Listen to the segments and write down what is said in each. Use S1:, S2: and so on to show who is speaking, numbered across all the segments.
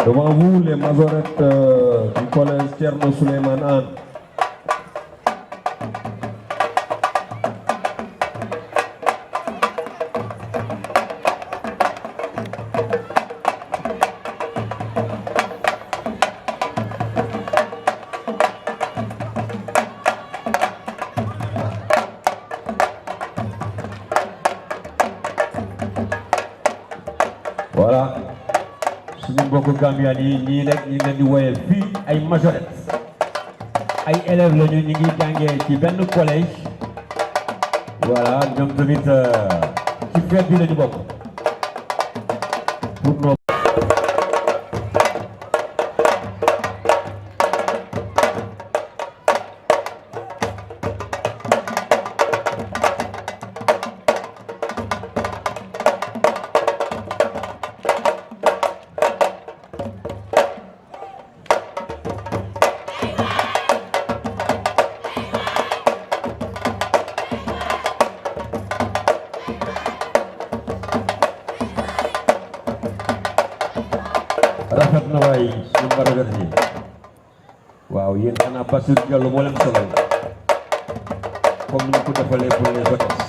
S1: Devant vous, les majorettes du collège Thierno Souleymane Anne. Voilà. suñu mbokku Gambien yi ñii nag ñu ngi leen di woyal fii ay majorettes ay élèves lañu ñu ngi jàngee ci benn collège voilà ñoom tamit ci fête bi lañu bokk pour nos rafet na waay suñu mbaragat yi waaw yéen xanaa Bassirou Diallo moo leen solal comme ni ñu ko defalee pour les hôtesses.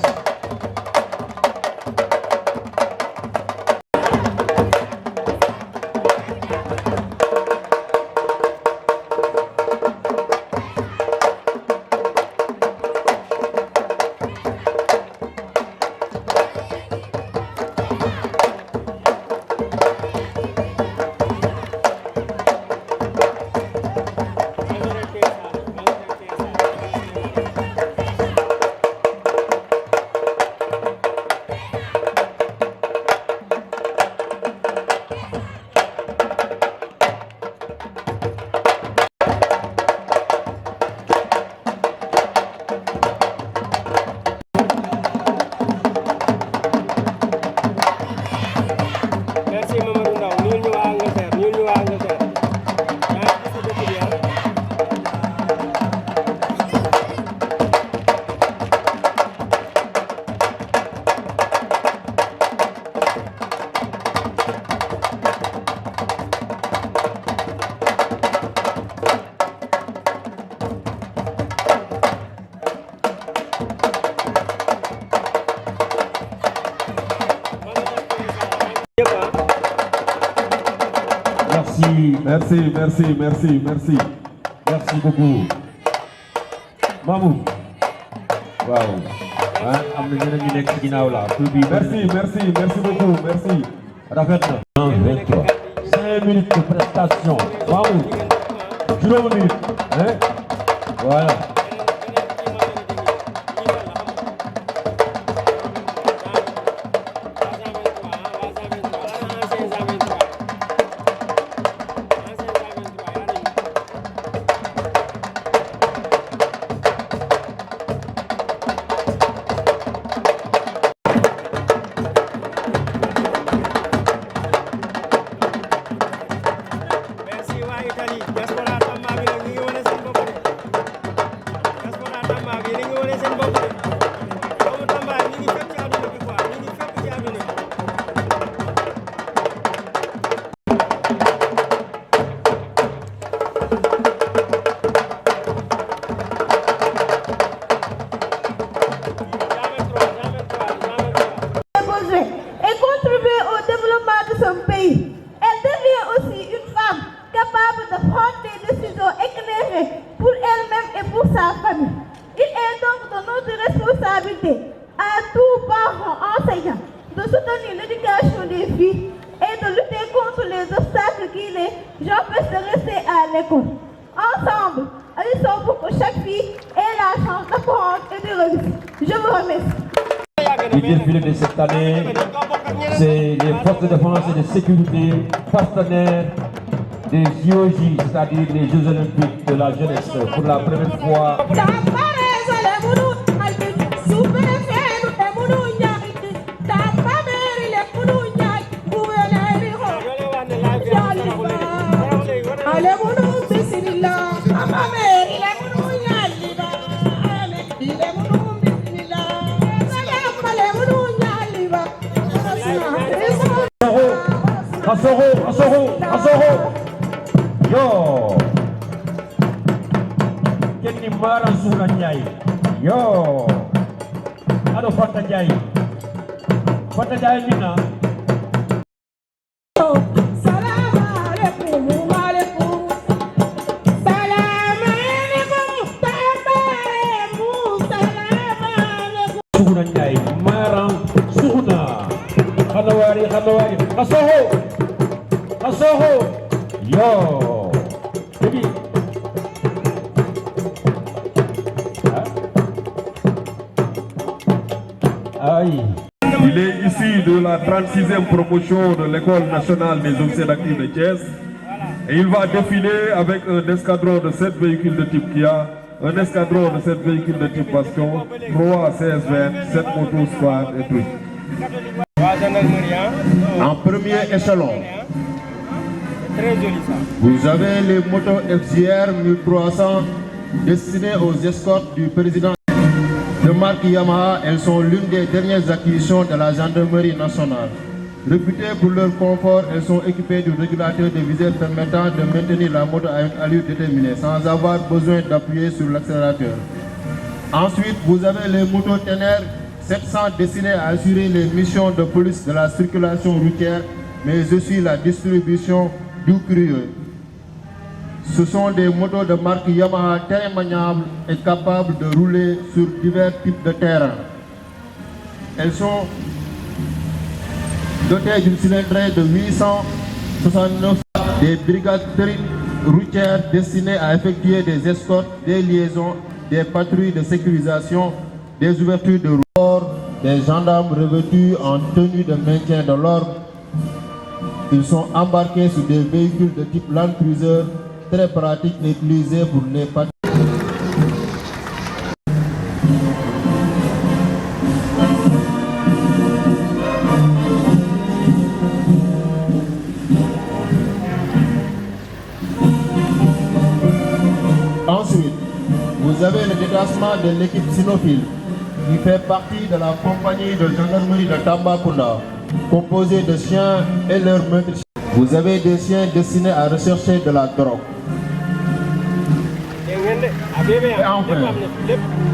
S1: Merci beaucoup. Mamou. Waaw. Am na ñeneen ñu nekk ci ginnaaw la. Merci beaucoup. Rafet na. 23. 5 minutes de prestation. Mamou. Juróomi minutes. Voilà.
S2: pour elle-même et pour sa famille. Il est donc de notre responsabilité à à tous parents enseignants de soutenir l'éducation des filles et de lutter contre les obstacles qui les empêchent de rester à l'école. Ensemble, agissons pour que chaque fille ait la chance d'apprendre et de réussir. Je vous remercie.
S1: Le défilé de cette année, c'est les forces de défense et de sécurité partenaires des JOJ, c'est-à-dire les Jeux Olympiques de la jeunesse, pour la première fois. Asoro. Yo. Kenny Mara Suranyai. Yo. Ado Fatajai. Fatajai Nina. Suranyai. Mara Suruna. Hanawari. Asoro. Yo. Jadi. Aïe.
S3: Il est ici de la 36e promotion de l'École nationale des officiers d'actifs de Thiès. Et il va défiler avec un escadron de 7 véhicules de type Kia, un escadron de 7 véhicules de type Bastion, 3 CS-20, 7 motos squad et tout.
S4: En premier échelon, vous avez les motos FJR 1300 destinées aux escortes du président de marque Yamaha. Elles sont l'une des dernières acquisitions de la gendarmerie nationale. Réputées pour leur confort, elles sont équipées du régulateur de visée permettant de maintenir la moto à une allure déterminée sans avoir besoin d'appuyer sur l'accélérateur. Ensuite, vous avez les motos Ténère 700 destinées à assurer les missions de police de la circulation routière, mais aussi la distribution du courrier. Ce sont des motos de marque Yamaha très maniables et capables de rouler sur divers types de terrain. Elles sont dotées d'une cylindrée de 869, des brigades routières destinées à effectuer des escortes, des liaisons, des patrouilles de sécurisation, des ouvertures de route, des gendarmes revêtus en tenue de maintien de l'ordre. Ils sont embarqués sur des véhicules de type Land Cruiser, très pratiques et utilisés pour les patrouilles. Ensuite, vous avez le détachement de l'équipe cynophile qui fait partie de la compagnie de gendarmerie de Tambacounda, composée de chiens et leurs maîtres. Vous avez des chiens destinés à rechercher de la drogue. Et enfin,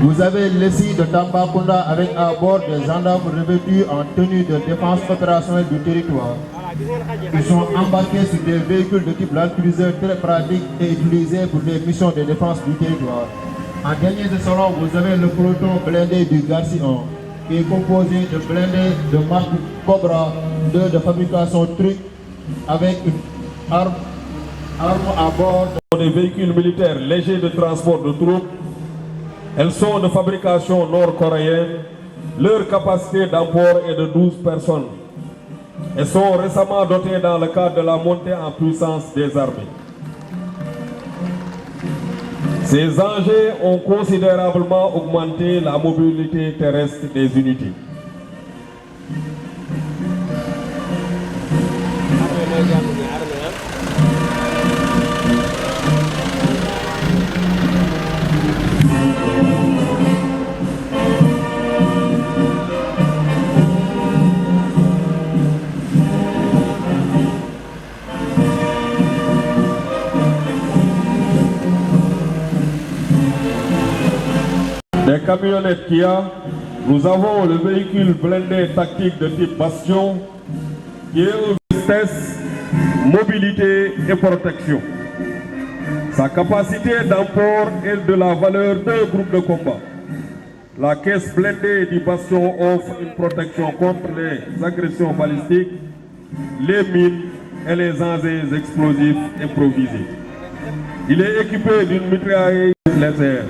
S4: vous avez l'ESI de Tambacounda avec à bord des gendarmes revêtus en tenue de défense opérationnelle du territoire. Ils sont embarqués sur des véhicules de type Land Cruiser très pratiques et utilisés pour des missions de défense du territoire. En dernier échelon, vous avez le peloton blindé du Garcia, qui est composé de blindés de marque Cobra 2 de fabrication truc avec une arme à bord.
S3: Des véhicules militaires légers de transport de troupes. Elles sont de fabrication nord-coréenne. Leur capacité d'emport est de 12 personnes. Elles sont récemment dotées dans le cadre de la montée en puissance des armées. Ces engins ont considérablement augmenté la mobilité terrestre des unités. Des camionnettes Kia, nous avons le véhicule blindé tactique de type Bastion qui est une vitesse, mobilité et protection. Sa capacité d'emport est de la valeur d'un groupe de combat. La caisse blindée du bastion offre une protection contre les agressions balistiques, les mines et les engins explosifs improvisés. Il est équipé d'une mitrailleuse légère.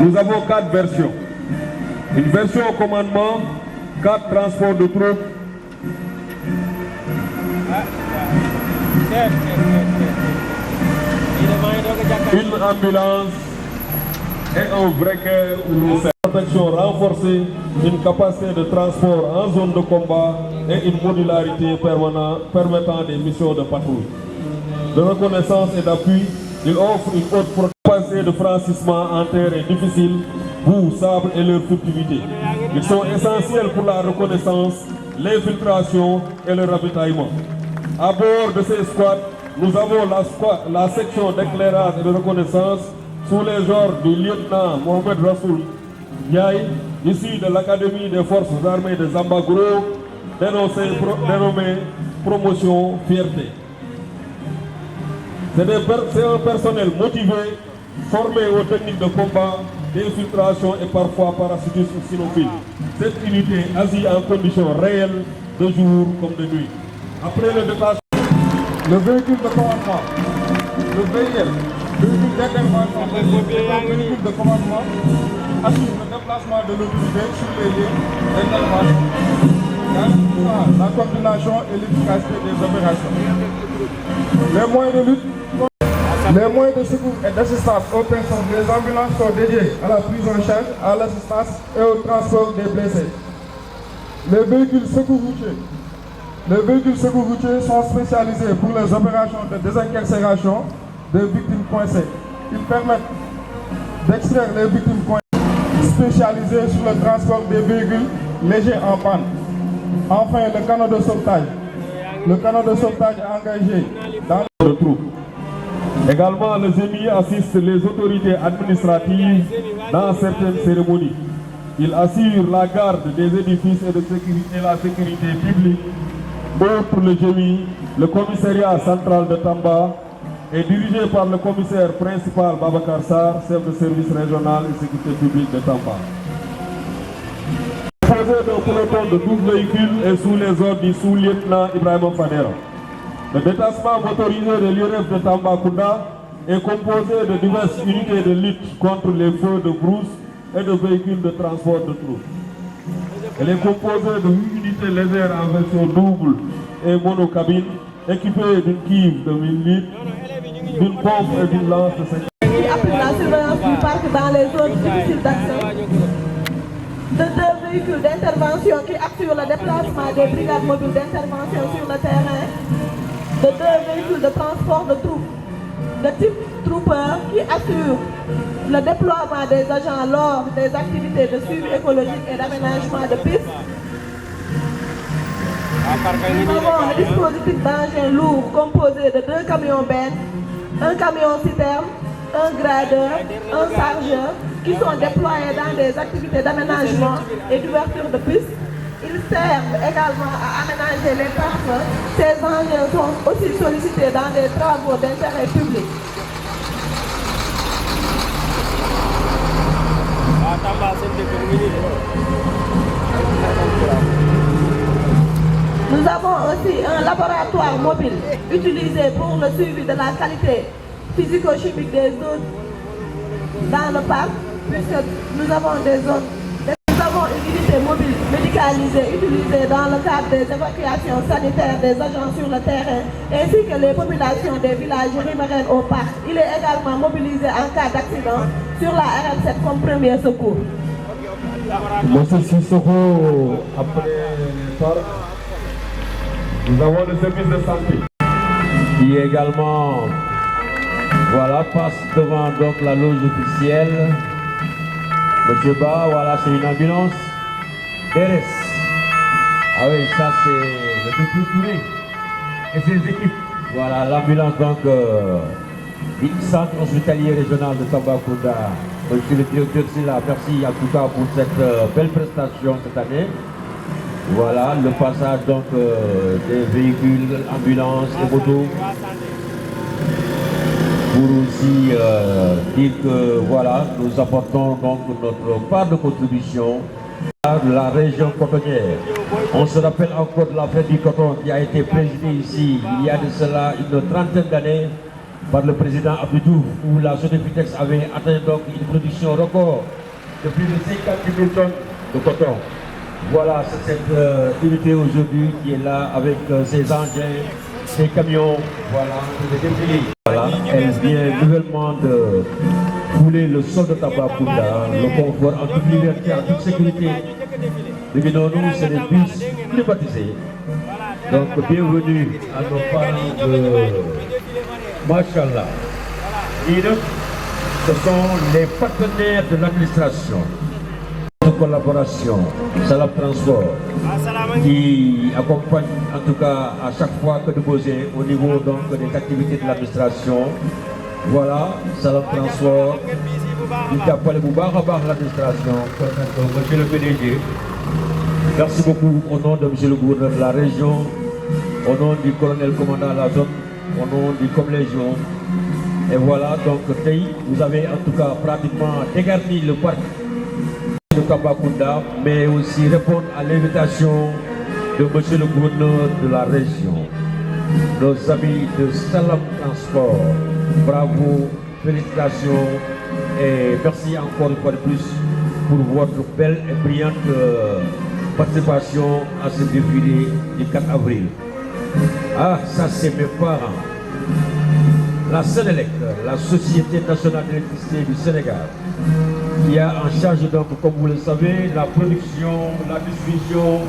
S3: Nous avons 4 versions. Une version au commandement, 4 transports de troupes, une ambulance et un breaker ou protection renforcée, une capacité de transport en zone de combat et une modularité permettant des missions de patrouille. De reconnaissance et d'appui, il offre une haute capacité de franchissement en terrain difficile, boue, sable et leur furtivité. Ils sont essentiels pour la reconnaissance, l'infiltration et le ravitaillement. À bord de ces squads, nous avons la section d'éclairage et de reconnaissance sous les ordres du lieutenant Mohamed Rassoul Ndiaye, issu de l'Académie des forces armées de Zambagro, dénommé Promotion Fierté. C'est un personnel motivé, formé aux techniques de combat, d'infiltration et parfois parachutiste ou cynophile. Cette unité agit en conditions réelles, de jour comme de nuit. Après le détachement, le véhicule de commandement, le véhicule d'intervention, le véhicule de commandement assure le déplacement de l'autorité sur les lieux d'intervention, la coordination et l'efficacité des opérations. Les moyens de lutte, les moyens de secours et d'assistance aux personnes, les ambulances sont dédiées à la prise en charge, à l'assistance et au transport des blessés. Les véhicules secours routiers. Les véhicules secours routiers sont spécialisés pour les opérations de désincarcération des victimes coincées. Ils permettent d'extraire les victimes coincées, spécialisés sur le transport des véhicules légers en panne. Enfin, le canot de sauvetage. Le canot de sauvetage est engagé dans le trou. Également, le GMI assiste les autorités administratives dans certaines cérémonies. Il assure la garde des édifices et la sécurité publique. Pour le GMI, le commissariat central de Tamba est dirigé par le commissaire principal Babacar Sarr, chef de service régional et sécurité publique de Tamba. Composé d'un peloton de 12 véhicules et sous les ordres du sous-lieutenant Ibrahim Fadera. Le détachement motorisé de l'IRF de Tambacounda est composé de diverses unités de lutte contre les feux de brousse et de véhicules de transport de troupes. Elle est composée de 8 unités légères en version double et monocabine, équipées d'une cuve de 1000 litres, d'une pompe et d'une lance de 50.
S2: Qui appuie la surveillance du parc dans les zones difficiles d'accès. De 2 véhicules d'intervention qui assurent le déplacement des brigades mobiles d'intervention sur le terrain. De 2 véhicules de transport de troupes de type trooper qui assurent le déploiement des agents lors des activités de suivi écologique et d'aménagement de pistes. Nous avons un dispositif d'engin lourd composé de 2 camions bennes, un camion citerne, un gradeur, un chargeur qui sont déployés dans des activités d'aménagement et d'ouverture de pistes. Ils servent également à aménager les parcs. Ces engins sont aussi sollicités dans des travaux d'intérêt public. Nous avons aussi un laboratoire mobile utilisé pour le suivi de la qualité physico-chimique des eaux dans le parc, puisque nous avons des zones. Nous avons une unité mobile médicalisée utilisée dans le cadre des évacuations sanitaires des agents sur le terrain, ainsi que les populations des villages riverains au parc. Il est également mobilisé en cas d'accident sur la RN7 comme premier secours.
S3: Monsieur Sissoko, après nous avons le service de santé.
S1: Qui également, voilà, passe devant donc la loge officielle. Monsieur Ba, voilà, c'est une ambulance. Pérez. Ah oui, ça c'est le petit Touré et ses équipes. Voilà, l'ambulance donc du centre hospitalier régional de Tambacounda. Monsieur le directeur Silla, merci en tout cas pour cette belle prestation cette année. Voilà, le passage donc des véhicules, ambulances et motos. Pour aussi dire que voilà, nous apportons donc notre part de contribution à la région cotonnière. On se rappelle encore de la fête du coton qui a été présidée ici il y a de cela une trentaine d'années par le président Abdou Diouf, où la Sodefitex avait atteint donc une production record de plus de 50 000 tonnes de coton. Voilà, c'est cette unité aujourd'hui qui est là avec ses engins, ses camions, voilà, des défilés. Voilà, elle vient nouvellement de fouler le sol de Tambacounda, le confort en toute liberté, en toute sécurité. Depuis nous, c'est des bus climatisés. Donc, bienvenue à nos parents de Machallah. Et donc, ce sont les partenaires de l'administration. Collaboration, Salam Transport, qui accompagne en tout cas à chaque fois que nous posons au niveau donc des activités de l'administration. Voilà, Salam Transport, qui appelle l'administration, monsieur le PDG. Merci beaucoup au nom de monsieur le gouverneur de la région, au nom du colonel commandant de la zone, au nom du Comlégion. Et voilà, donc vous avez en tout cas pratiquement dégarni le parc de Tambacounda, mais aussi répondre à l'invitation de monsieur le gouverneur de la région. Nos amis de Salam Transport, bravo, félicitations et merci encore une fois de plus pour votre belle et brillante participation à ce défilé du 4 avril. Ah, ça c'est mes parents. La Sénélec, la Société nationale d'électricité du Sénégal, qui a en charge donc, comme vous le savez, la production, la distribution,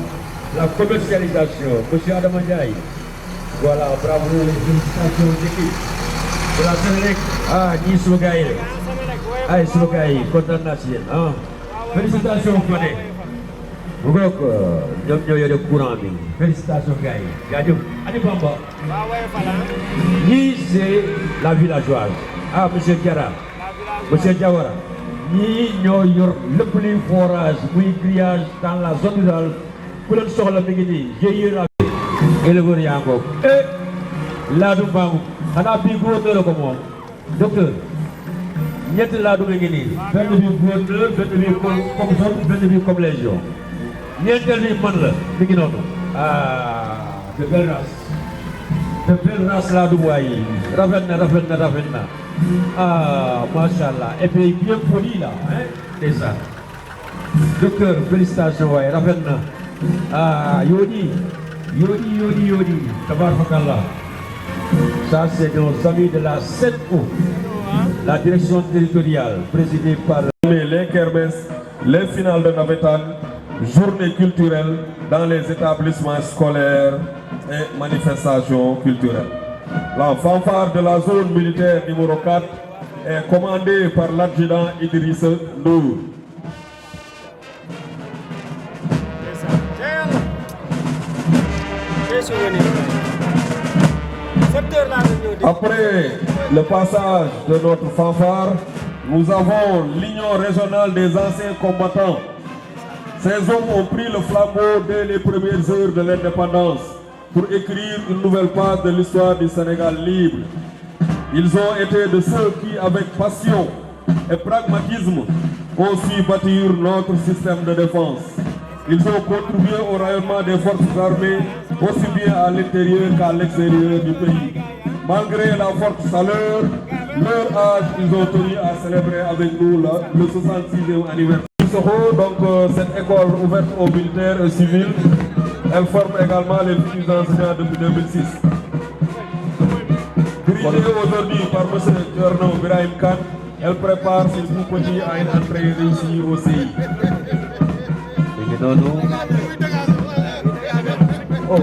S1: la commercialisation. Monsieur Adam Ndiaye, voilà, bravo, félicitations d'équipe de la Sénélec. Ah, Nisougaï. Ah, Nisougaï, content nation. Félicitations, Fane. Vous voyez que nous avons le courant. Félicitations, Gaï. Yadjou, Adi Bamba. Ni c'est la villageoise. Ah, monsieur Diara, monsieur Diawara. Ni ñoo yor lépp luy forage muy grillage dans la zone rurale ku leen soxla mi ngi nii GIE la éleveur yaa ngoog laadum baamu xanaa bii gouverneur ko moom docteur ñetti laadum ngi nii benn bi gouverneur benn bi comme zone benn bi comme légion ñeenteel bi man la mi ngi noonu de belle race laadum waaye rafet na ah, machallah. Et puis bien poli là, hein, déjà. Docteur, félicitations, ouais, Ravenna. Ah, Yodi, Tabarakallah. Ça, c'est nos amis de la 7O, la direction territoriale, présidée par
S3: les kermesses, les finales de Navetan, journées culturelles dans les établissements scolaires et manifestations culturelles. La fanfare de la zone militaire numéro 4 est commandée par l'adjudant Idriss Ndour. Après le passage de notre fanfare, nous avons l'Union régionale des anciens combattants. Ces hommes ont pris le flambeau dès les premières heures de l'indépendance pour écrire une nouvelle page de l'histoire du Sénégal libre. Ils ont été de ceux qui, avec passion et pragmatisme, ont su bâtir notre système de défense. Ils ont contribué au rayonnement des forces armées, aussi bien à l'intérieur qu'à l'extérieur du pays. Malgré la forte chaleur, leur âge, ils ont tenu à célébrer avec nous le 66e anniversaire. Donc cette école ouverte aux militaires et civils, elle forme également les futurs enseignants depuis 2006. Dirigée aujourd'hui par M. Djorno Birahim Khan, elle prépare ses tout-petits à une entrée réussie au CI.
S1: Oh,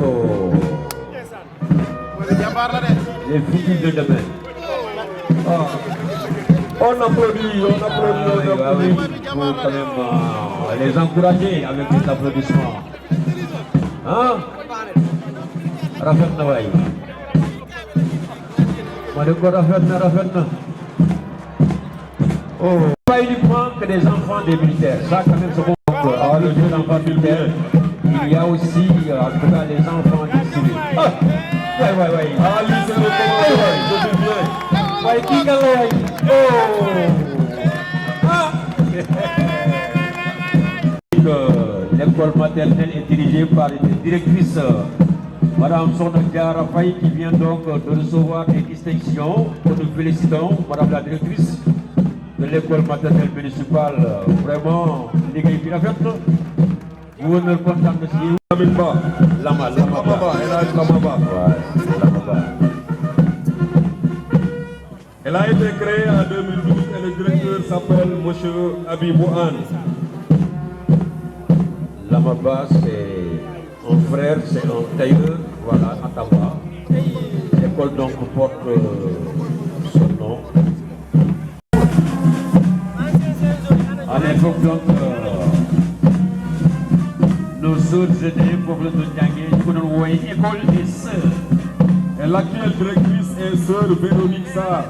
S1: les futurs de demain.
S3: Ah. On applaudit.
S1: Pour quand même les encourager avec des applaudissements. Hein? Rafet na waay. Rafet na. Oh, pas uniquement que des enfants des militaires. Ça quand même c'est bon. Le jeu d'enfants militaires. Il y a aussi en tout cas les enfants du civil. Ouais.
S3: Ah, lui c'est le commandant, je dis bien.
S1: L'école maternelle est dirigée par une directrice, Madame Sonadia Rafaï, qui vient donc de recevoir des distinctions. Nous félicitons Madame la directrice de l'école maternelle municipale. Vraiment, les gars, il a fait. Vous ne content de ce
S3: Lamaba, Elle a été créée en 2012 et le directeur s'appelle M. Abibou Anne.
S1: Lamaba, c'est un frère, c'est un tailleur, voilà, à Tamba. L'école donc porte son nom. À l'époque donc, nos autres aînés pour le Djangué, nous avons une école des sœurs.
S3: Et l'actuelle directrice est sœur Véronique Sarr.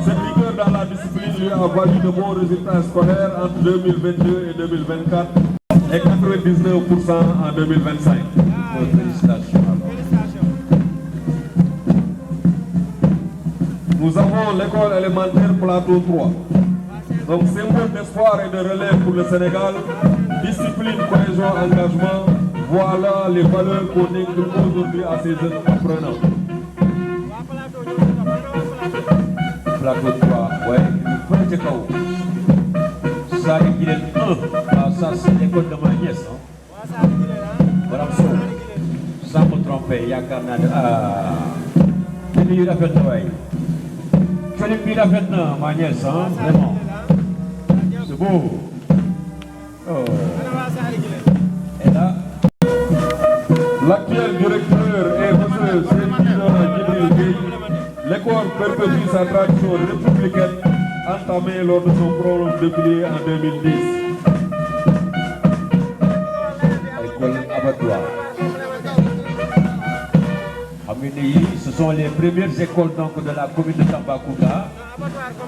S3: Cette rigueur dans la discipline lui a valu de bons résultats scolaires entre 2022 et 2024 et 99% en 2025.
S1: Félicitations.
S3: Nous avons l'école élémentaire Plateau 3. Donc symbole d'espoir et de relève pour le Sénégal, discipline, cohésion, engagement, voilà les valeurs qu'on inculque aujourd'hui à ces jeunes apprenants.
S1: Plateau 3, ouais, Frère Kao. Ça, il est 1. Ah, ça, c'est l'école de ma nièce. Hein? Voilà, sans me tromper, il y a qu'un il a fait Philippe, il a fait ma nièce, hein? Vraiment. C'est beau. Oh. Et là,
S3: l'actuel directeur est M. Djibril Gueye. L'école perpétue sa tradition républicaine entamée lors de son prolongé défilé en 2010.
S1: L'école abattoir. Aménéi, ce sont les premières écoles donc, de la commune de Tambacounda.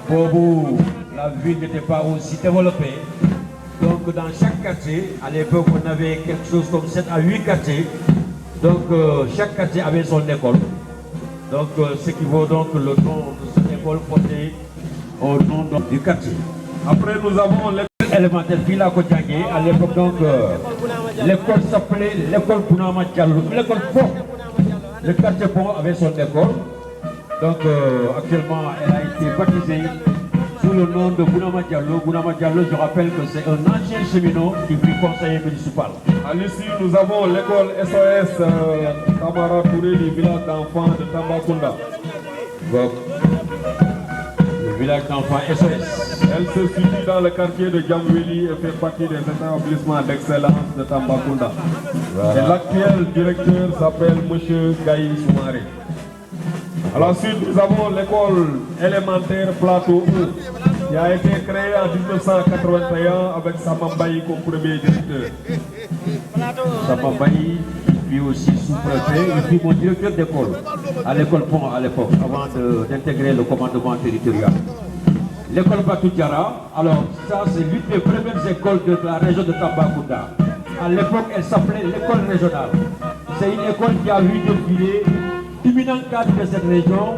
S1: Pour vous, la ville n'était pas aussi développée. Donc dans chaque quartier, à l'époque on avait quelque chose comme 7 à 8 quartiers. Donc chaque quartier avait son école. Donc ce qui vaut donc le nom de cette école porté au nom du quartier.
S3: Après nous avons l'école
S1: élémentaire Villa Kodjangé. À l'époque donc l'école s'appelait l'école Bounama Diallo. L'école Pont. Le quartier Pont avait son école. Donc actuellement elle a été baptisée sous le nom de Bounama Diallo. Bounama Diallo, je rappelle que c'est un ancien cheminot qui fut conseiller municipal.
S3: À l'issue, nous avons l'école SOS Tamara Touré du village d'enfants de Tambacounda.
S1: Bon. Le village d'enfants SOS.
S3: Elle se situe dans le quartier de Djamweli et fait partie des établissements d'excellence de Tambacounda. Voilà. Et l'actuel directeur s'appelle M. Gaï Soumaré. À la suite, nous avons l'école élémentaire Plateau 1 qui a été créée en 1981 avec Samambaï comme premier directeur.
S1: Samambaï, puis aussi sous-préfet, et puis mon directeur d'école, à l'école Pont à l'époque, avant d'intégrer le commandement territorial. L'école Batoutiara, alors ça c'est l'une des premières écoles de la région de Tambacounda. À l'époque, elle s'appelait l'école régionale. C'est une école qui a vu défiler imminent cadre de cette région.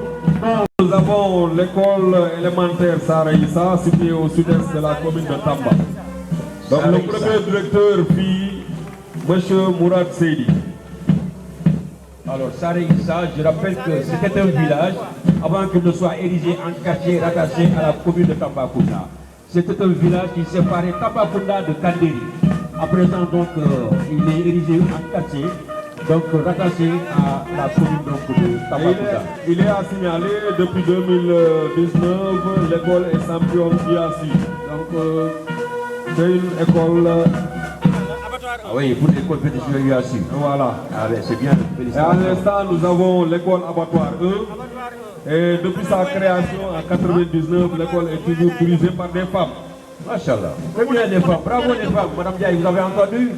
S3: Nous avons l'école élémentaire Saraïssa, située au sud-est de la commune de Tamba. Donc le premier directeur fut M. Mourad Seydi.
S1: Alors Saraïssa, je rappelle que c'était un village avant qu'il ne soit érigé en quartier rattaché à la commune de Tambacounda. C'était un village qui séparait Tambacounda de Kandéri. À présent donc il est érigé en quartier. Donc rattaché à la commune de Tambacounda.
S3: Il est à signaler depuis 2019, l'école est champion IASI. Donc c'est une école...
S1: Ah oui, pour l'école pétition IASI.
S3: Voilà.
S1: Ah ben c'est bien.
S3: Et à l'instant, nous avons l'école abattoir 1. Et depuis sa création en 1999, l'école est toujours dirigée par des femmes.
S1: Machallah. Très bien les femmes. Bravo les femmes. Madame Diaye, vous avez entendu?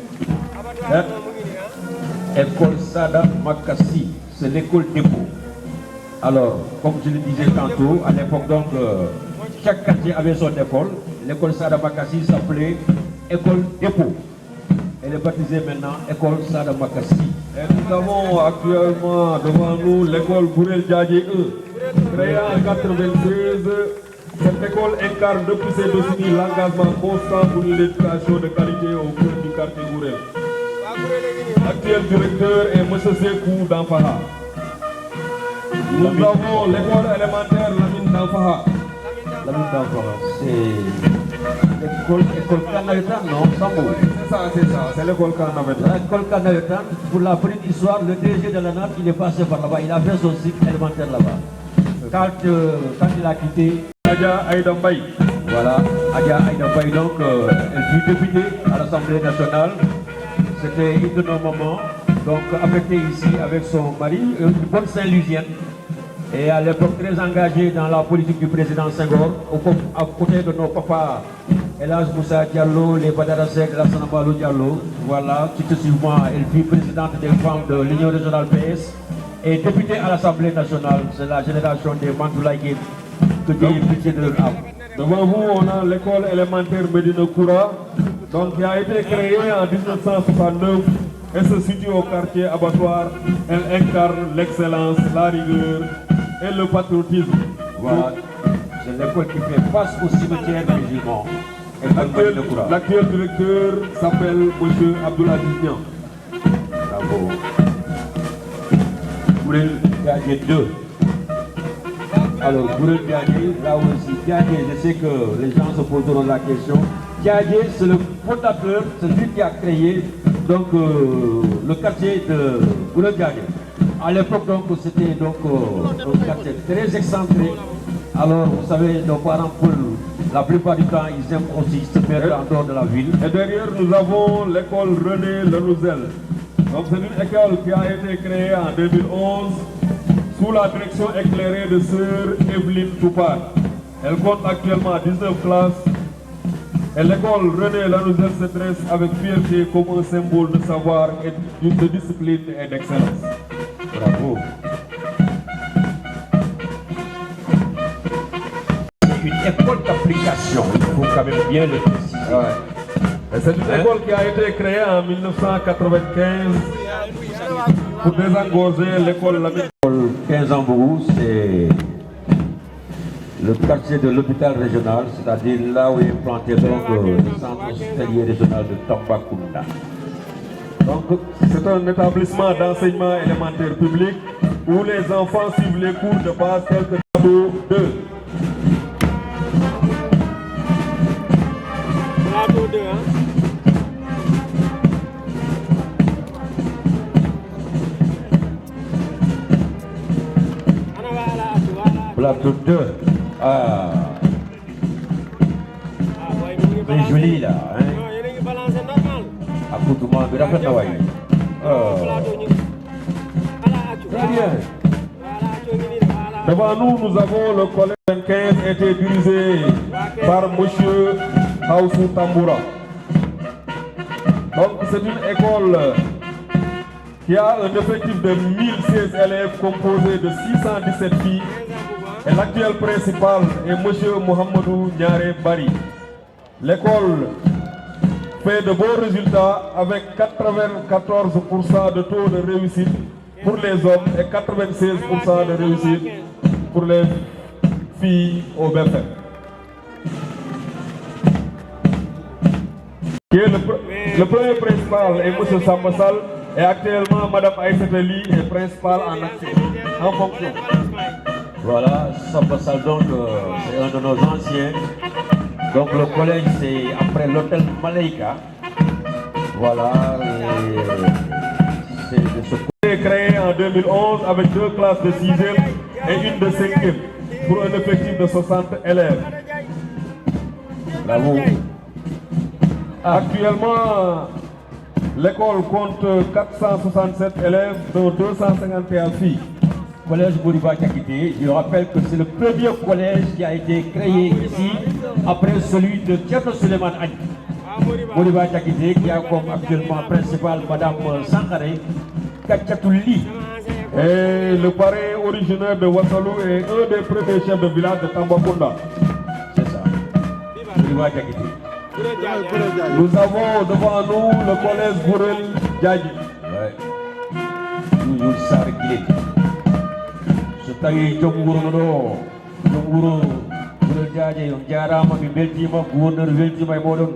S1: École Sada Makassi, c'est l'école dépôt. Alors, comme je le disais tantôt, à l'époque donc, chaque quartier avait son école. L'école Sada Makassi s'appelait école dépôt. Elle est baptisée maintenant école Sada Makassi.
S3: Et nous avons actuellement devant nous l'école Gourel Djadji 1. Créée en 1996, cette école incarne depuis ses décennies l'engagement constant pour une éducation de qualité au cœur du quartier Gourel. L'actuel directeur est M. Sekou Danfaha. Nous avons l'école élémentaire Lamine Danfaha.
S1: Lamine Danfaha, c'est l'école Kanavetan, non?
S3: C'est ça, c'est l'école Kanavetan.
S1: L'école Kanavetan, pour la petite histoire, le DG de la NAP, il est passé par là-bas, il a fait son cycle élémentaire là-bas. Quand il a quitté
S3: Adja Aïda Mbaye.
S1: Voilà, Adja Aïda Mbaye, donc elle fut députée à l'Assemblée nationale. C'était une de nos mamans, donc affectée ici avec son mari, une bonne Saint-Louisienne. Et à l'époque très engagée dans la politique du président Senghor, à côté de nos papas, Elhadj Moussa Diallo, les Badara Seck, Lassana Mballo Diallo. Voilà, successivement, elle fut présidente des femmes de l'Union régionale PS et députée à l'Assemblée nationale. C'est la génération des Mantoulaye Gueye que Dieu ait pitié de leur âme.
S3: Devant vous, on a l'école élémentaire Medina Koura, donc qui a été créée en 1969 et se situe au quartier Abattoir. Elle incarne l'excellence, la rigueur et le patriotisme.
S1: Voilà, c'est l'école qui fait face au cimetière musulman.
S3: L'actuel directeur s'appelle M. Abdoulaziz Niang.
S1: Bravo. Gourel Diadje 2. Alors, Gourel Diadje, là aussi, Diadje, je sais que les gens se poseront la question. Diadje, c'est le fondateur, c'est lui qui a créé donc, le quartier de Gourel Diadje. À l'époque, donc, c'était donc un quartier très excentré. Alors, vous savez, nos parents, pour la plupart du temps, ils aiment aussi se mettre en dehors de la ville.
S3: Et derrière, nous avons l'école René Lenouzel. Donc, c'est une école qui a été créée en 2011 sous la direction éclairée de sœur Evelyne Toupard. Elle compte actuellement 19 classes. Et l'école René Lenouzel se dresse avec fierté comme un symbole de savoir, et de discipline et d'excellence.
S1: Bravo. Une école d'application, il faut quand même bien le préciser.
S3: Ouais. C'est une école qui a été créée en 1995 pour désengorger l'école Lamine.
S1: 15 ans Bourou, c'est le quartier de l'hôpital régional, c'est-à-dire là où est implanté donc, le centre hospitalier régional de Tambacounda.
S3: Donc, c'est un établissement d'enseignement élémentaire public où les enfants suivent les cours de base tels que tableau 2.
S5: Plateau 2, hein?
S1: Plateau 2. Ah. C'est joli là. Hein?
S5: Non, il est balancé normal.
S1: Accoutrement de la fête Hawaï. Très bien.
S3: Devant nous, nous avons le collège 15 été dirigé par M. Haoussou Tamboura. Donc c'est une école qui a un effectif de 1016 élèves composé de 617 filles. Et l'actuel principal est M. Mohamedou Niaré Bari. L'école fait de bons résultats avec 94% de taux de réussite pour les hommes et 96% de réussite pour les filles au BFM. Le premier principal est M. Sambassal et actuellement Mme Aïssata Ly est principale en fonction.
S1: Voilà, Sambassal donc c'est un de nos anciens. Donc le collège c'est après l'hôtel Malaika. Voilà, c'est de ce
S3: collège créé en 2011 avec 2 classes de 6e et une de 5e pour un effectif de 60 élèves.
S1: Bravo.
S3: Actuellement, l'école compte 467 élèves dont 251 filles.
S1: Collège Boriba Diakité, je rappelle que c'est le premier collège qui a été créé ici après celui de Thierno Souleymane Agne. Boriba Diakité qui a comme actuellement principal Madame Sankaré Kachatouli.
S3: Et le parrain originaire de Wassalou est un des premiers chefs de village de Tambacounda.
S1: C'est ça. Boriba Diakité.
S3: Nous avons devant nous le collège Gourel Diadji.
S1: Ouais. Nous le savons qu'il est. tawi jomguru ɗo jomguru gurel jaaje on jarama mi beltima gouverneur weltima e moɗon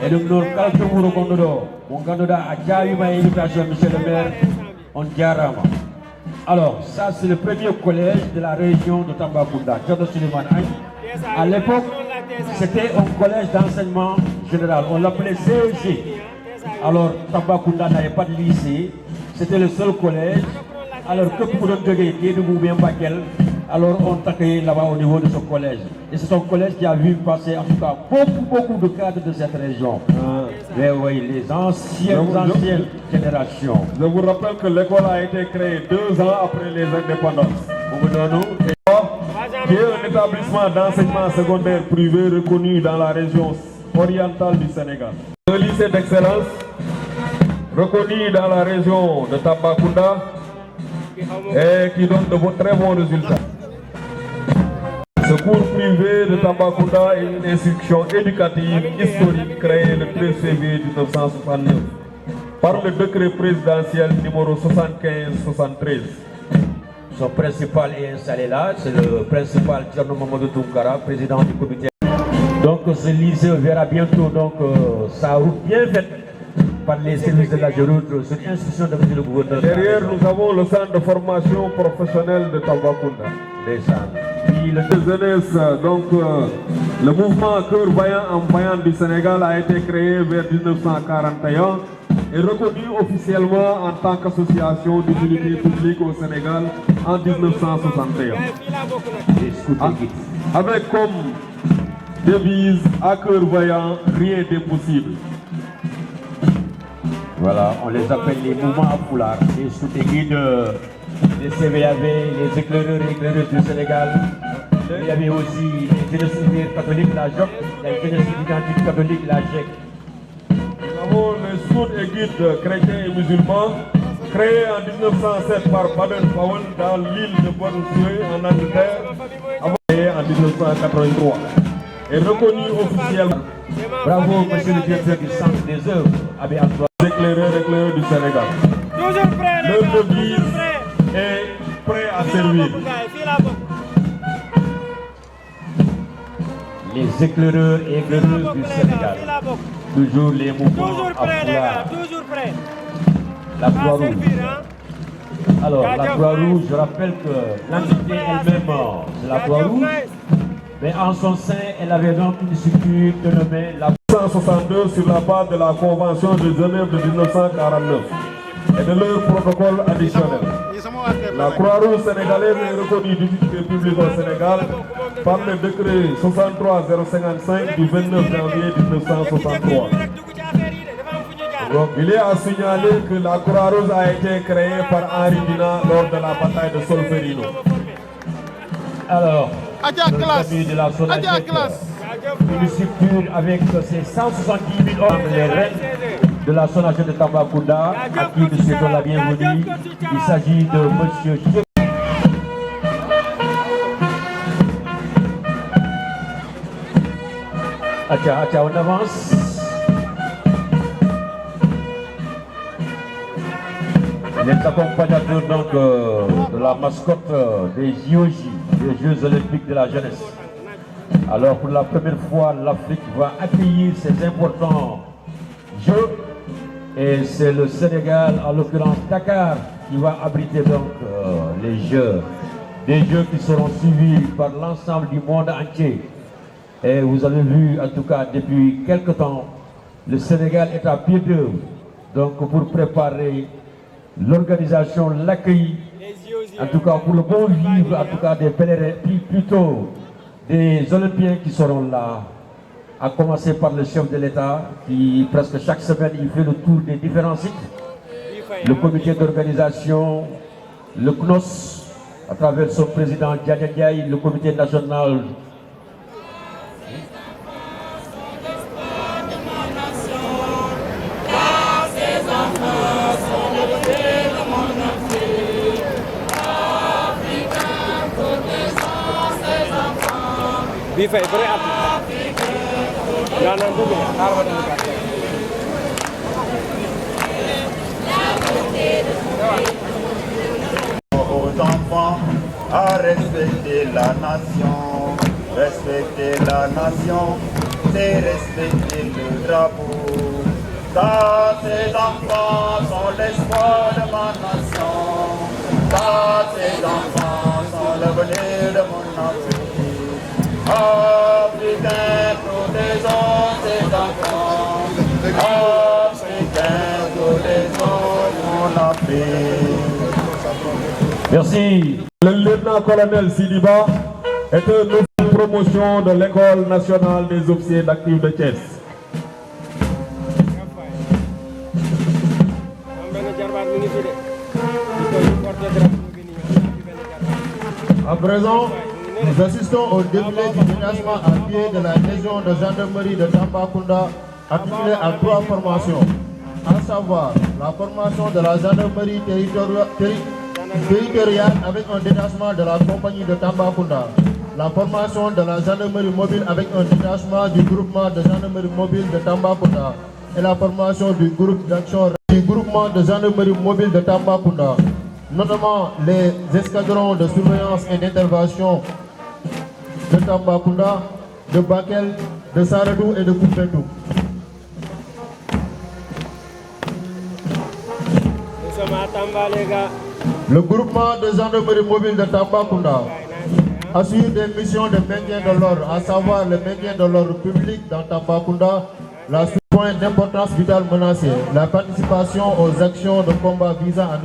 S1: e ɗum noon kala jomguru gonɗo ɗo mo ganduɗa a jawima e invitation monsieur le maire on jarama. Alors ça c'est le premier collège de la région de Tambacounda, Thierno Souleymane Agne. À l'époque c'était un collège d'enseignement général, on l'appelait CEG. Alors Tambacounda n'avait pas de lycée, c'était le seul collège. Alors que pour nous donner bien Bakel, alors on t'accueille là-bas au niveau de ce collège. Et c'est un collège qui a vu passer en tout cas beaucoup de cadres de cette région. Oui, les anciennes générations.
S3: Je vous rappelle que l'école a été créée 2 ans après les indépendances. Qui est un établissement d'enseignement secondaire privé reconnu dans la région orientale du Sénégal. Un lycée d'excellence reconnu dans la région de Tambacounda et qui donne de très bons résultats. Ce cours privé de Tambacounda est une institution éducative historique créée le 13 février 1969 par le décret présidentiel numéro 75-73.
S1: Son principal est installé là, c'est le principal Thierno Mamadou Tounkara, président du comité. Donc ce lycée verra bientôt donc, sa route bien faite par les services de la route sur l'instruction de M. le gouverneur.
S3: Derrière, nous avons le centre de formation professionnelle de Tambacounda.
S1: Puis
S3: le jeunesse, donc le mouvement Cœur Vaillant en Vaillant du Sénégal a été créé vers 1941 et reconnu officiellement en tant qu'association d'utilité publique au Sénégal en 1961. Avec comme devise à Cœur Vaillant, rien n'est possible.
S1: Voilà, on les appelle les mouvements à foulard, les sous-guides, les CVAV, les éclaireurs et éclaireuses du Sénégal. Il y avait aussi les jeunesses ouvrières catholiques, la JOC, les jeunesses identiques catholiques, la GEC.
S3: Nous avons les scouts et guides chrétiens et musulmans, créés en 1907 par Baden-Powell dans l'île de Brunswick en Angleterre, en 1983. Et reconnu officiellement.
S1: Bravo, monsieur le directeur du centre des œuvres, Abbé Antoine.
S3: Éclaireurs du Sénégal.
S5: Toujours prêt,
S3: leur devise est prêt à servir.
S1: Les éclaireurs et éclaireuses du Sénégal. Toujours les mouvements à foulard.
S5: Toujours prêt.
S1: La Croix-Rouge. Alors, la Croix-Rouge, je rappelle que l'entité elle-même, c'est la Croix-Rouge. Mais en son sein, elle avait donc une structure dénommée la
S3: 1962 sur la base de la Convention de Genève de 1949 et de leur protocole additionnel. La Croix-Rouge sénégalaise est reconnue d'utilité publique au Sénégal par le décret 63055 du 29 janvier 1963. Donc, il est à signaler que la Croix-Rouge a été créée par Henri Dina lors de la bataille de Solferino.
S1: Alors, de la Sonagec, une structure avec ses 170 000 hommes, les reines de la Sonagec de Tambacounda, à qui nous souhaitons la bienvenue. Il s'agit de M. Cheikh. Acha, on avance. Les accompagnateurs donc, de la mascotte des JOJ, les Jeux Olympiques de la Jeunesse. Alors pour la première fois, l'Afrique va accueillir ces importants Jeux et c'est le Sénégal, en l'occurrence Dakar, qui va abriter donc les Jeux. Des Jeux qui seront suivis par l'ensemble du monde entier. Et vous avez vu, en tout cas depuis quelque temps, le Sénégal est à pied d'œuvre donc pour préparer l'organisation, l'accueil, en tout cas pour le bon vivre, en tout cas des pèlerins, plutôt des Olympiens qui seront là, à commencer par le chef de l'État qui presque chaque semaine il fait le tour des différents sites, le comité d'organisation, le CNOS, à travers son président Diagne Ndiaye, le comité national.
S5: Bi fay bëri at naan dugg
S1: Aux
S6: enfants à respecter la nation. Respecter la nation, c'est respecter le drapeau. Car ces enfants sont l'espoir de ma nation. Car ces enfants sont l'avenir de mon Afrique. Africains, protégeons ces enfants. Africains, protégeons mon Afrique.
S1: Merci.
S3: Le lieutenant-colonel Sidiba est un nouvelle promotion de l'École nationale des officiers d'actifs de Thiès.
S4: À présent, nous assistons au défilé du détachement à pied de la Légion de gendarmerie de Tambacounda, attribué à 3 formations, à savoir la formation de la gendarmerie territoriale avec un détachement de la compagnie de Tambacounda, la formation de la gendarmerie mobile avec un détachement du groupement de gendarmerie mobile de Tambacounda et la formation du groupe d'action du groupement de gendarmerie mobile de Tambacounda, notamment les escadrons de surveillance et d'intervention de Tambacounda, de Bakel, de Saradou et de Koumpentoum.
S5: Nous sommes à Tamba, les gars.
S4: Le groupement de gendarmerie mobile de Tambacounda assure des missions de maintien de l'ordre, à savoir le maintien de l'ordre public dans Tambacounda, la point d'importance vitale menacée, la participation aux actions de combat visant à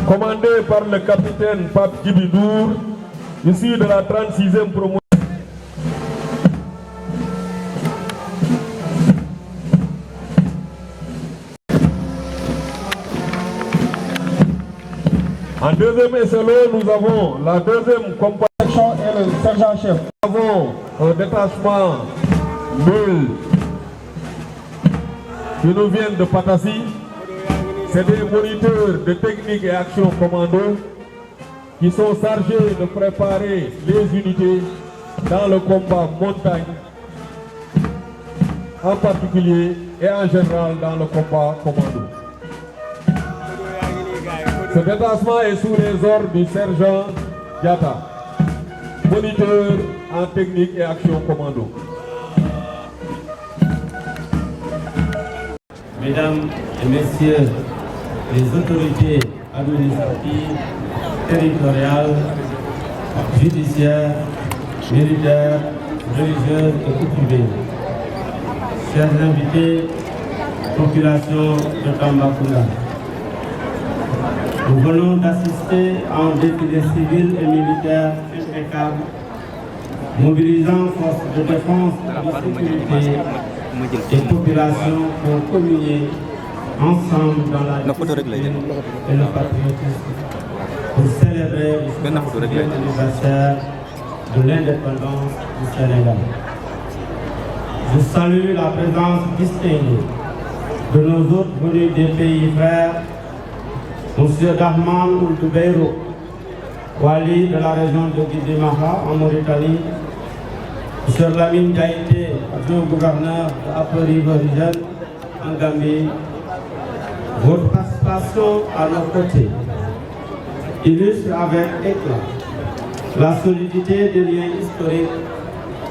S3: commandé par le capitaine Pape Djibidour, issu de la 36e promotion. En deuxième échelon, nous avons la deuxième compagnie et le sergent-chef. Nous avons un détachement nul qui nous viennent de Patassi. C'est des moniteurs de technique et action commando qui sont chargés de préparer les unités dans le combat montagne, en particulier et en général dans le combat commando. Ce détachement est sous les ordres du sergent Diata, moniteur en technique et action commando.
S7: Mesdames et messieurs les autorités administratives, territoriales, judiciaires, militaires, religieuses et coutumières, chers invités, population de Tambacounda, nous venons d'assister à un défilé civil et militaire impeccable, mobilisant forces de défense, de sécurité et population pour communier ensemble dans la discipline et le patriotisme pour célébrer le 60e anniversaire de l'indépendance du Sénégal. Je salue la présence distinguée de nos autres venus des pays frères, M. Dahman Ould-Beiro, Wali de la région de Guidimaha en Mauritanie, M. Lamine Gaïté, adjoint-gouverneur de Upper River Region en Gambie. Votre participation à nos côtés illustre avec éclat la solidité des liens historiques,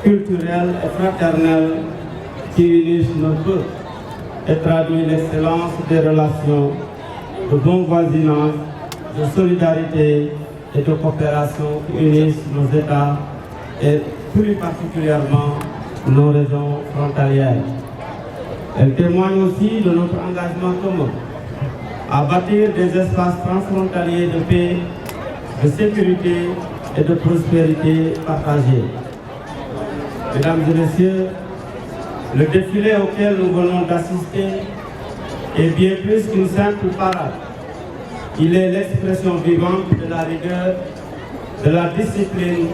S7: culturels et fraternels qui unissent nos peuples et traduit l'excellence des relations de bon voisinage, de solidarité et de coopération qui unissent nos États et plus particulièrement nos régions frontalières. Elle témoigne aussi de notre engagement commun à bâtir des espaces transfrontaliers de paix, de sécurité et de prospérité partagée. Mesdames et messieurs, le défilé auquel nous venons d'assister est bien plus qu'une simple parade. Il est l'expression vivante de la rigueur, de la discipline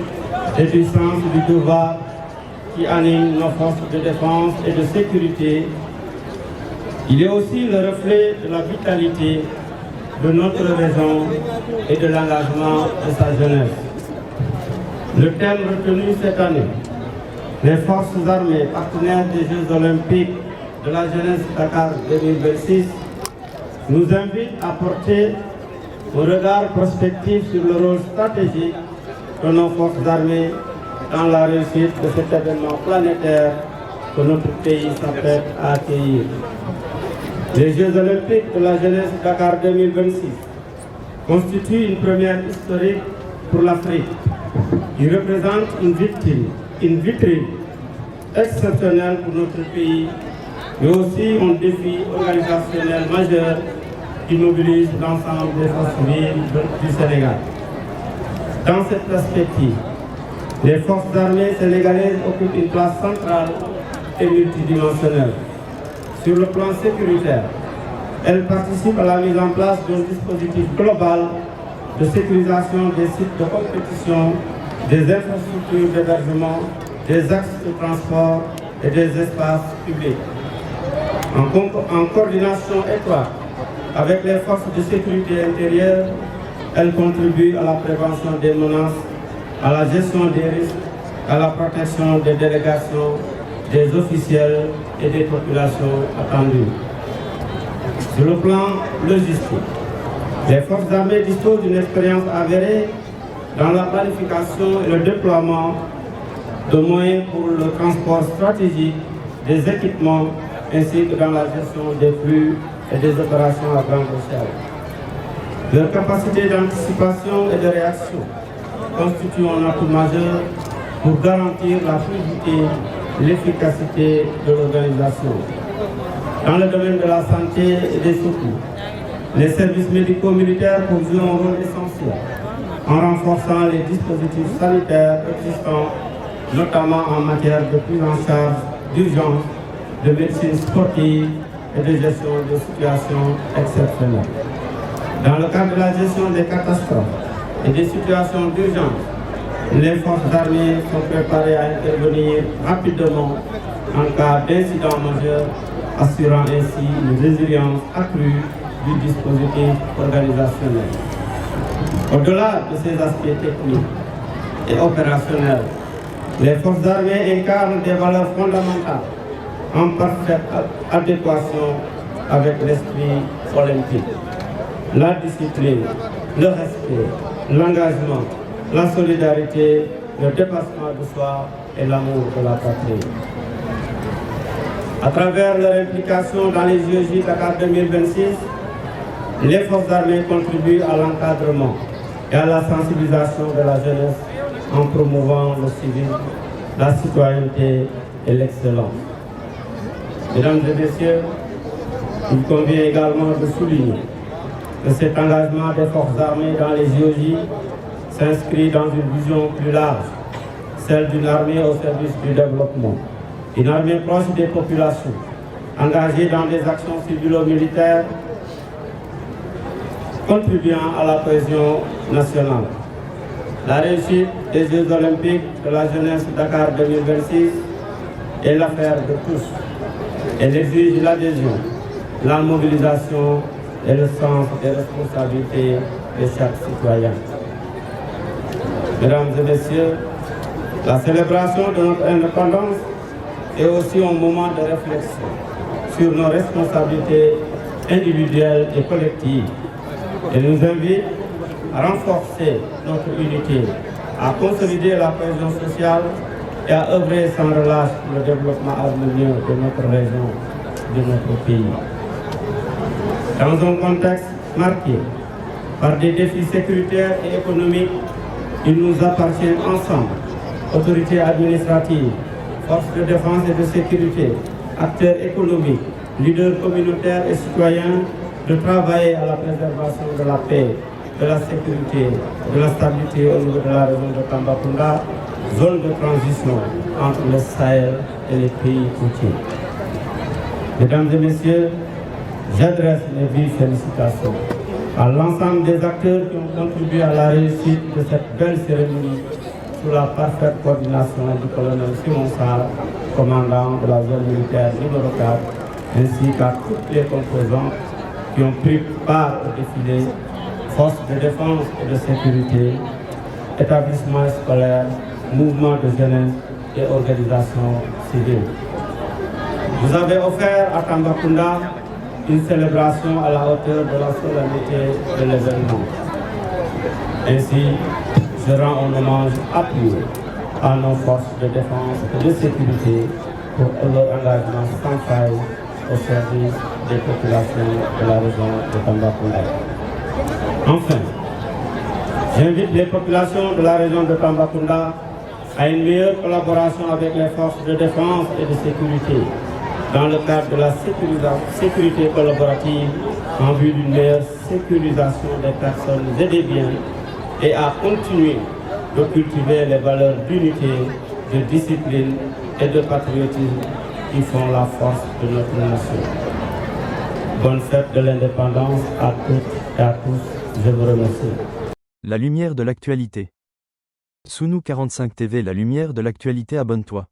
S7: et du sens du devoir qui anime nos forces de défense et de sécurité. Il est aussi le reflet de la vitalité de notre région et de l'engagement de sa jeunesse. Le thème retenu cette année, les forces armées partenaires des Jeux olympiques de la jeunesse Dakar 2026, nous invite à porter un regard prospectif sur le rôle stratégique de nos forces armées dans la réussite de cet événement planétaire que notre pays s'apprête à accueillir. Les Jeux olympiques de la jeunesse Dakar 2026 constituent une première historique pour l'Afrique. Ils représentent une vitrine exceptionnelle pour notre pays, mais aussi un défi organisationnel majeur qui mobilise l'ensemble des forces vives du Sénégal. Dans cette perspective, les forces armées sénégalaises occupent une place centrale et multidimensionnelle. Sur le plan sécuritaire, elles participent à la mise en place d'un dispositif global de sécurisation des sites de compétition, des infrastructures d'hébergement, des axes de transport et des espaces publics. En coordination étroite avec les forces de sécurité intérieure, elles contribuent à la prévention des menaces, à la gestion des risques, à la protection des délégations, des officiels et des populations attendues. Sur le plan logistique, les forces armées disposent d'une expérience avérée dans la planification et le déploiement de moyens pour le transport stratégique des équipements ainsi que dans la gestion des flux et des opérations à grande échelle. Leur capacité d'anticipation et de réaction constitue un atout majeur pour garantir la fluidité et l'efficacité de l'organisation. Dans le domaine de la santé et des secours, les services médicaux militaires peuvent jouer un rôle essentiel en renforçant les dispositifs sanitaires existants, notamment en matière de prise en charge d'urgence, de médecine sportive et de gestion de situations exceptionnelles. Dans le cadre de la gestion des catastrophes et des situations d'urgence, les forces armées sont préparées à intervenir rapidement en cas d'incident majeur, assurant ainsi une résilience accrue du dispositif organisationnel. Au-delà de ces aspects techniques et opérationnels, les forces armées incarnent des valeurs fondamentales en parfaite adéquation avec l'esprit olympique. La discipline, le respect, l'engagement, la solidarité, le dépassement de soi et l'amour de la patrie. À travers leur implication dans les JOJ Dakar 2026, les forces armées contribuent à l'encadrement et à la sensibilisation de la jeunesse en promouvant le civisme, la citoyenneté et l'excellence. Mesdames et messieurs, il convient également de souligner que cet engagement des forces armées dans les JOJ s'inscrit dans une vision plus large, celle d'une armée au service du développement, une armée proche des populations, engagée dans des actions civilo-militaires, contribuant à la cohésion nationale. La réussite des Jeux olympiques de la jeunesse Dakar 2026 est l'affaire de tous. Elle exige l'adhésion, la mobilisation et le sens des responsabilités de chaque citoyen. Mesdames et messieurs, la célébration de notre indépendance est aussi un moment de réflexion sur nos responsabilités individuelles et collectives. Elle nous invite à renforcer notre unité, à consolider la cohésion sociale et à œuvrer sans relâche pour le développement harmonieux de notre région, de notre pays. Dans un contexte marqué par des défis sécuritaires et économiques, il nous appartient ensemble, autorités administratives, forces de défense et de sécurité, acteurs économiques, leaders communautaires et citoyens, de travailler à la préservation de la paix, de la sécurité, de la stabilité au niveau de la région de Tambacounda, zone de transition entre le Sahel et les pays côtiers. Mesdames et messieurs, j'adresse mes vives félicitations à l'ensemble des acteurs qui ont contribué à la réussite de cette belle cérémonie sous la parfaite coordination du colonel Simon Sarr, commandant de la zone militaire numéro 4, ainsi qu'à toutes les composantes qui ont pris part au défilé, forces de défense et de sécurité, établissements scolaires, mouvements de jeunesse et organisations civiles. Vous avez offert à Tambacounda une célébration à la hauteur de la solennité de l'événement. Ainsi, je rends un hommage appuyé à nos forces de défense et de sécurité pour leur engagement sans faille au service des populations de la région de Tambacounda. Enfin, j'invite les populations de la région de Tambacounda à une meilleure collaboration avec les forces de défense et de sécurité dans le cadre de la sécurité collaborative en vue d'une meilleure sécurisation des personnes et des biens et à continuer de cultiver les valeurs d'unité, de discipline et de patriotisme qui font la force de notre nation. Bonne fête de l'indépendance à toutes et à tous. Je vous remercie.
S8: La lumière de l'actualité. Sounou 45 TV, la lumière de l'actualité, abonne-toi.